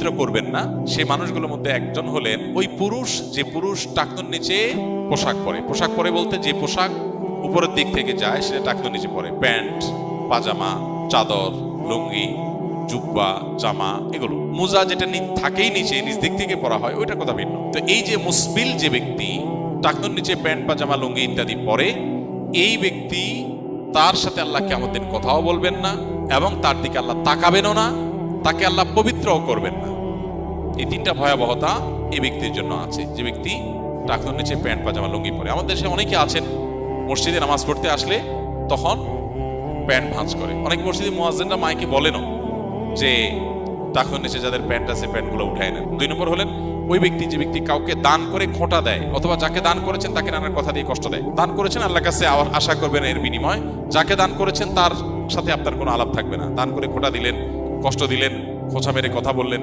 পবিত্র করবেন না, সেই মানুষগুলোর মধ্যে একজন হলেন ওই পুরুষ, যে পুরুষ টাকনুর নিচে পোশাক পরে। পোশাক পরে বলতে যে পোশাক উপরের দিক থেকে যায় সেটা টাকনুর নিচে পরে, প্যান্ট, পাজামা, চাদর, লুঙ্গি, জুব্বা, জামা, এগুলো। মোজা যেটা থাকেই নিচে, নিচ দিক থেকে পরা হয়, ওইটার কথা ভিন্ন। তো এই যে মুসবিল যে ব্যক্তি টাকনুর নিচে প্যান্ট, পাজামা, লুঙ্গি ইত্যাদি পরে, এই ব্যক্তি তার সাথে আল্লাহ কিয়ামতের দিন কথাও বলবেন না এবং তার দিকে আল্লাহ তাকাবেনও না, তাকে আল্লাহ পবিত্রও করবেন না। এই তিনটা ভয়াবহতা এই ব্যক্তির জন্য আছে, যে ব্যক্তি টাকনুর নিচে প্যান্ট, পাজামা, লুঙ্গি পরে। আমাদের দেশে অনেকে আছেন মসজিদে নামাজ পড়তে আসলে তখন প্যান্ট ভাঁজ করে। অনেক মসজিদে মুয়াজ্জিনরা মাইকে বলেনও যে টাকনুর নিচে যাদের প্যান্ট আছে প্যান্টগুলো উঠায় নেন। 2 নম্বর হলেন ওই ব্যক্তি, যে ব্যক্তি কাউকে দান করে খোঁটা দেয়, অথবা যাকে দান করেছেন তাকে নানার কথা দিয়ে কষ্ট দেয়। দান করেছেন, আল্লাহর কাছে আশা করবেন এর বিনিময়। যাকে দান করেছেন তার সাথে আপনার কোনো আলাপ থাকবে না। দান করে খোঁটা দিলেন, কষ্ট দিলেন, খোঁচা মেরে কথা বললেন,